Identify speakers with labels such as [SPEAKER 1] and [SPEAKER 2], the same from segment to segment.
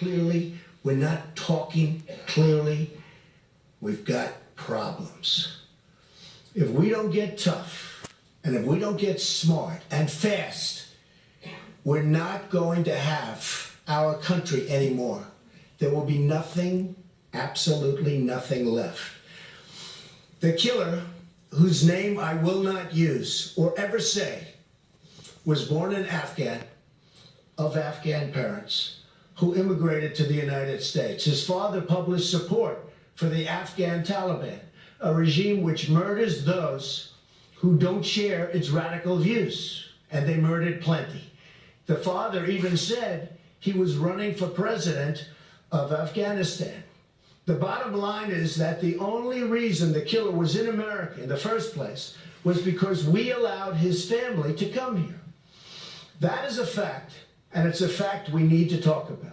[SPEAKER 1] clearly, we're not talking clearly, we've got problems. If we don't get tough, and if we don't get smart and fast, we're not going to have our country anymore. There will be nothing, absolutely nothing left. The killer, whose name I will not use or ever say, was born an Afghan, of Afghan parents, who immigrated to the United States. His father published support for the Afghan Taliban, a regime which murders those who don't share its radical views, and they murdered plenty. The father even said he was running for president of Afghanistan. The bottom line is that the only reason the killer was in America in the first place was because we allowed his family to come here. That is a fact, and it's a fact we need to talk about.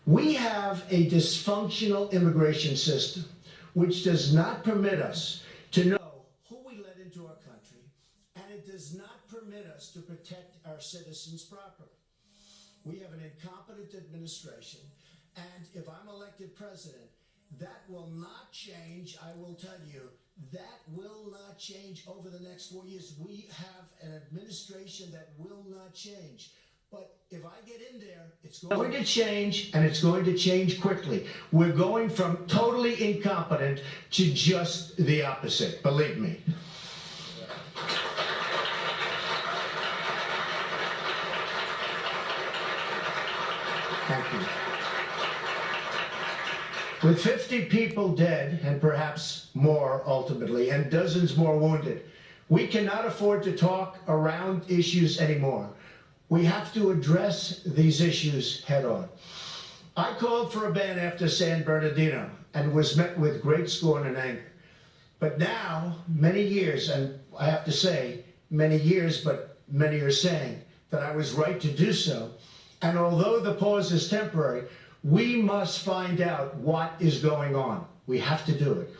[SPEAKER 1] We have a dysfunctional immigration system which does not permit us to know who we let into our country, and it does not permit us to protect our citizens properly. We have an incompetent administration, and if I'm elected president, that will not change. I will tell you, that will not change over the next 4 years. We have an administration that will not change. But if I get in there, it's going to change, and it's going to change quickly. We're going from totally incompetent to just the opposite, believe me. Thank you. With 50 people dead, and perhaps more ultimately, and dozens more wounded, we cannot afford to talk around issues anymore. We have to address these issues head on. I called for a ban after San Bernardino and was met with great scorn and anger. But now, many years, and I have to say, many years, but many are saying that I was right to do so. And although the pause is temporary, we must find out what is going on. We have to do it.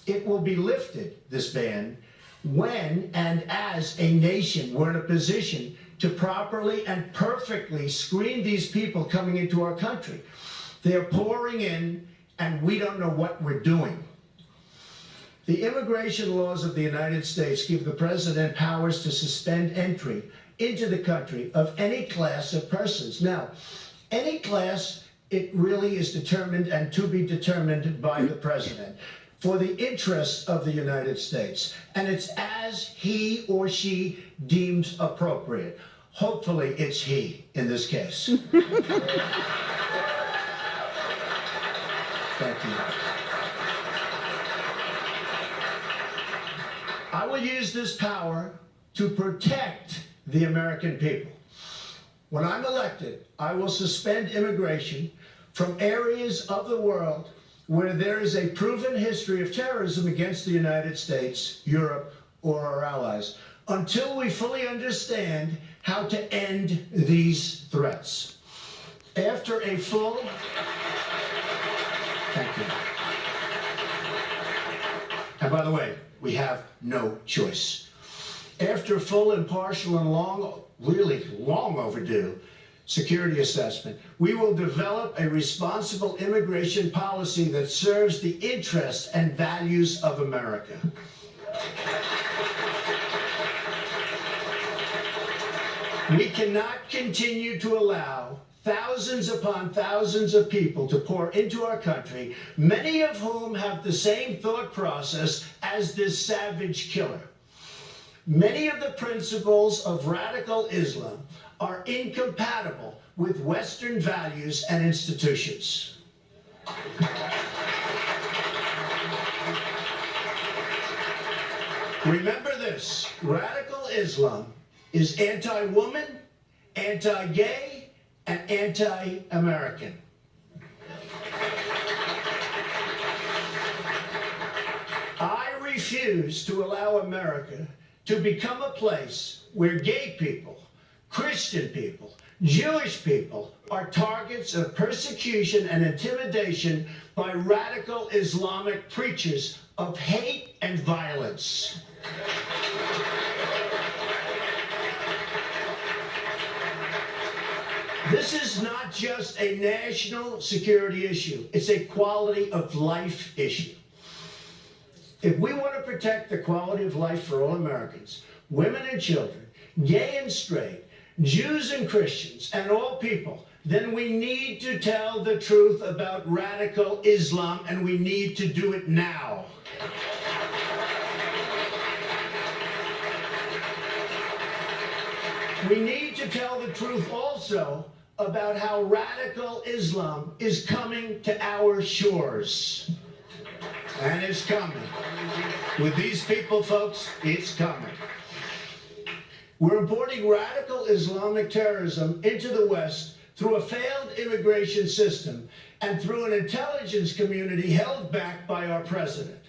[SPEAKER 1] It will be lifted, this ban, when and as a nation we're in a position to properly and perfectly screen these people coming into our country. They're pouring in, and we don't know what we're doing. The immigration laws of the United States give the president powers to suspend entry into the country of any class of persons. Now, any class, it really is determined and to be determined by the president for the interests of the United States. And it's as he or she deems appropriate. Hopefully it's he in this case. Thank you. I will use this power to protect the American people. When I'm elected, I will suspend immigration from areas of the world where there is a proven history of terrorism against the United States, Europe, or our allies, until we fully understand how to end these threats. After a full... Thank you. And by the way, we have no choice. After full, impartial, and long, really long overdue security assessment, we will develop a responsible immigration policy that serves the interests and values of America. We cannot continue to allow thousands upon thousands of people to pour into our country, many of whom have the same thought process as this savage killer. Many of the principles of radical Islam are incompatible with Western values and institutions. Remember this, radical Islam is anti-woman, anti-gay, and anti-American. I refuse to allow America to become a place where gay people, Christian people, Jewish people are targets of persecution and intimidation by radical Islamic preachers of hate and violence. This is not just a national security issue. It's a quality of life issue. If we want to protect the quality of life for all Americans, women and children, gay and straight, Jews and Christians, and all people, then we need to tell the truth about radical Islam, and we need to do it now. We need to tell the truth also about how radical Islam is coming to our shores. And it's coming. With these people, folks, it's coming. We're importing radical Islamic terrorism into the West through a failed immigration system and through an intelligence community held back by our president.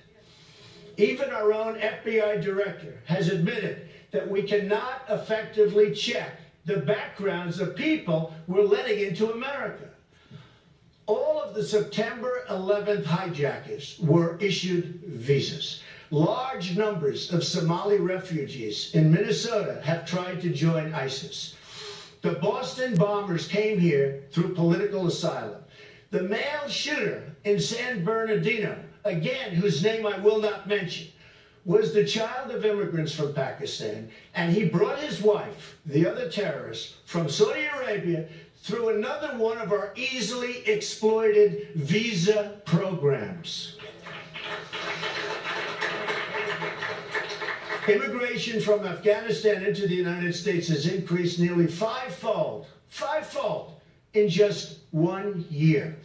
[SPEAKER 1] Even our own FBI director has admitted that we cannot effectively check the backgrounds of people we're letting into America. All of the September 11th hijackers were issued visas. Large numbers of Somali refugees in Minnesota have tried to join ISIS. The Boston bombers came here through political asylum. The male shooter in San Bernardino, again, whose name I will not mention, was the child of immigrants from Pakistan, and he brought his wife, the other terrorist, from Saudi Arabia through another one of our easily exploited visa programs. Immigration from Afghanistan into the United States has increased nearly fivefold in just 1 year.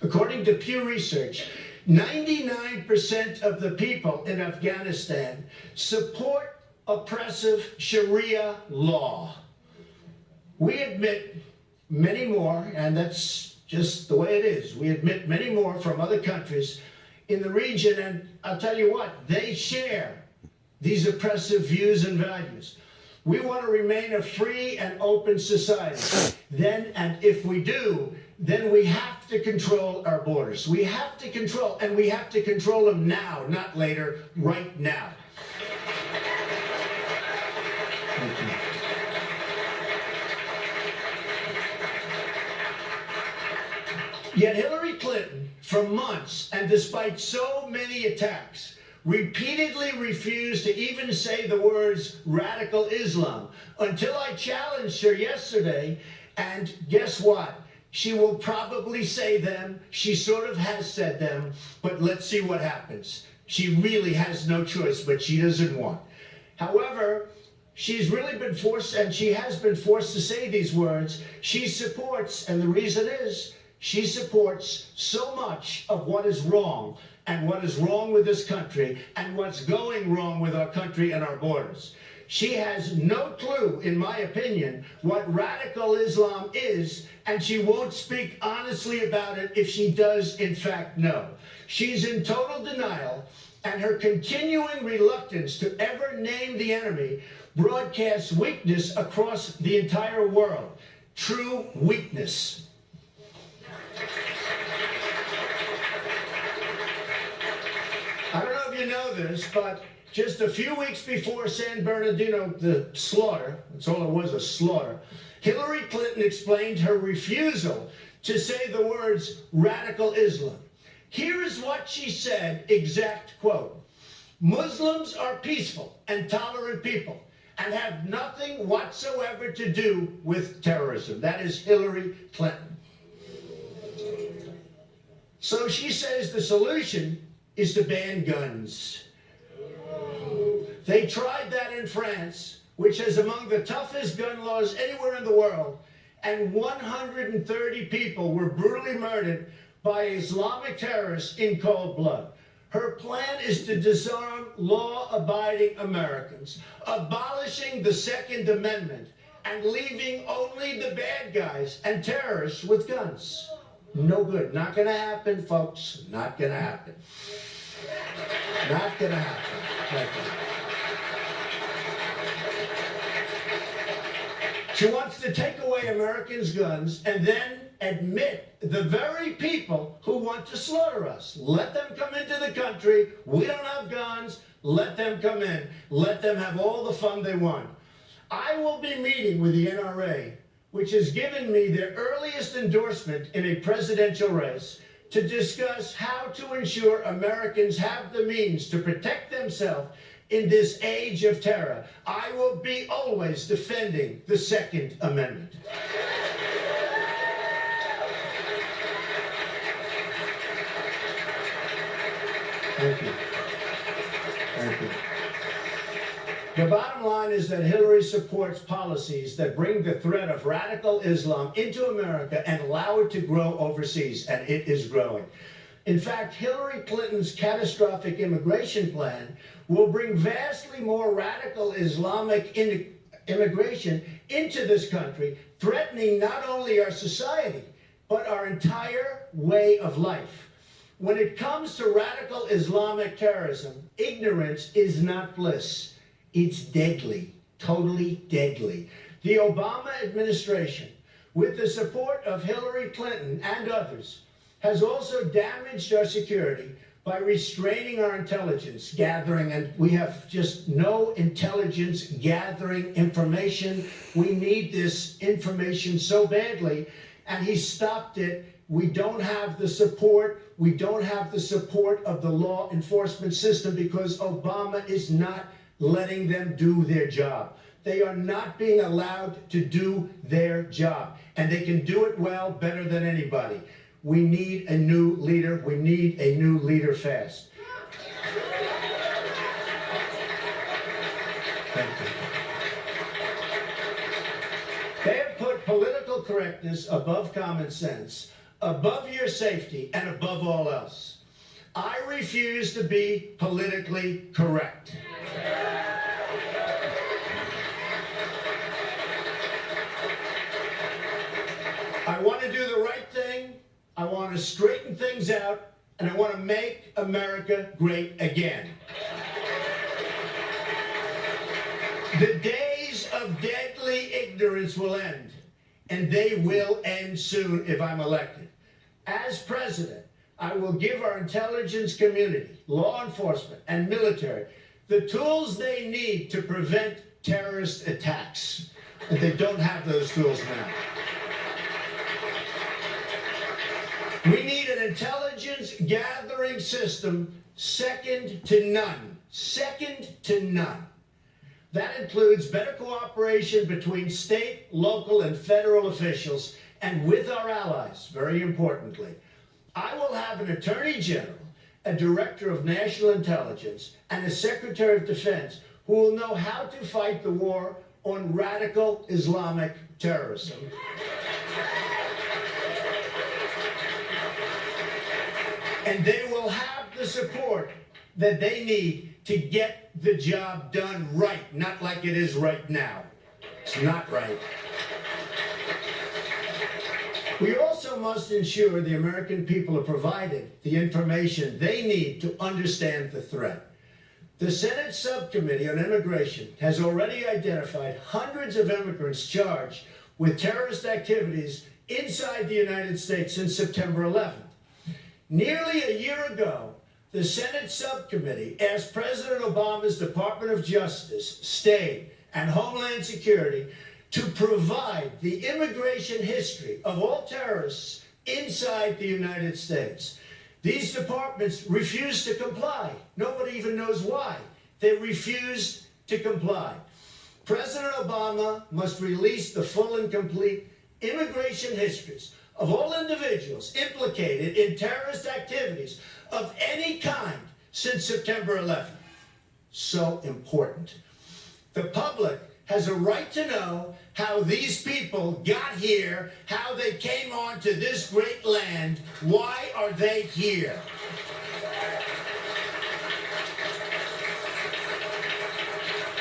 [SPEAKER 1] According to Pew Research, 99% of the people in Afghanistan support oppressive Sharia law. We admit many more, and that's just the way it is. We admit many more from other countries in the region, and I'll tell you what, they share these oppressive views and values. We want to remain a free and open society. Then, and if we do, then we have to control our borders. We have to control, and we have to control them now, not later, right now. Thank you. Yet Hillary Clinton, for months, and despite so many attacks, repeatedly refused to even say the words radical Islam until I challenged her yesterday, and guess what? She will probably say them. She sort of has said them, but let's see what happens. She really has no choice, but she doesn't want. However, she's really been forced, and she has been forced to say these words. She supports, and the reason is, she supports so much of what is wrong, and what is wrong with this country, and what's going wrong with our country and our borders. She has no clue, in my opinion, what radical Islam is, and she won't speak honestly about it if she does, in fact, know. She's in total denial, and her continuing reluctance to ever name the enemy broadcasts weakness across the entire world. True weakness. I don't know if you know this, but just a few weeks before San Bernardino, the slaughter, that's all it was, a slaughter, Hillary Clinton explained her refusal to say the words radical Islam. Here is what she said, exact quote: Muslims are peaceful and tolerant people and have nothing whatsoever to do with terrorism. That is Hillary Clinton. So she says the solution is to ban guns. They tried that in France, which has among the toughest gun laws anywhere in the world, and 130 people were brutally murdered by Islamic terrorists in cold blood. Her plan is to disarm law-abiding Americans, abolishing the Second Amendment, and leaving only the bad guys and terrorists with guns. No good. Not going to happen, folks. Not going to happen. Not going to happen. She wants to take away Americans' guns and then admit the very people who want to slaughter us. Let them come into the country. We don't have guns. Let them come in. Let them have all the fun they want. I will be meeting with the NRA which has given me their earliest endorsement in a presidential race, to discuss how to ensure Americans have the means to protect themselves in this age of terror. I will be always defending the Second Amendment. Thank you. Thank you. The bottom line is that Hillary supports policies that bring the threat of radical Islam into America and allow it to grow overseas, and it is growing. In fact, Hillary Clinton's catastrophic immigration plan will bring vastly more radical Islamic immigration into this country, threatening not only our society, but our entire way of life. When it comes to radical Islamic terrorism, ignorance is not bliss. It's deadly, totally deadly. The Obama administration, with the support of Hillary Clinton and others, has also damaged our security by restraining our intelligence gathering, and we have just no intelligence gathering information. We need this information so badly, and he stopped it. We don't have the support. We don't have the support of the law enforcement system because Obama is not letting them do their job. They are not being allowed to do their job, and they can do it well, better than anybody. We need a new leader. We need a new leader fast. Thank you. They have put political correctness above common sense, above your safety, and above all else. I refuse to be politically correct. I want to do the right thing. I want to straighten things out, and I want to make America great again. The days of deadly ignorance will end, and they will end soon if I'm elected. As president, I will give our intelligence community, law enforcement, and military the tools they need to prevent terrorist attacks. And they don't have those tools now. We need an intelligence gathering system second to none. Second to none. That includes better cooperation between state, local, and federal officials, and with our allies, very importantly. I will have an Attorney General, a Director of National Intelligence, and a Secretary of Defense who will know how to fight the war on radical Islamic terrorism. And they will have the support that they need to get the job done right, not like it is right now. It's not right. We also must ensure the American people are provided the information they need to understand the threat. The Senate Subcommittee on Immigration has already identified hundreds of immigrants charged with terrorist activities inside the United States since September 11th. Nearly a year ago, the Senate Subcommittee asked President Obama's Department of Justice, State, and Homeland Security to provide the immigration history of all terrorists inside the United States. These departments refused to comply. Nobody even knows why. They refused to comply. President Obama must release the full and complete immigration histories of all individuals implicated in terrorist activities of any kind since September 11th. So important. The public has a right to know how these people got here, how they came onto this great land. Why are they here?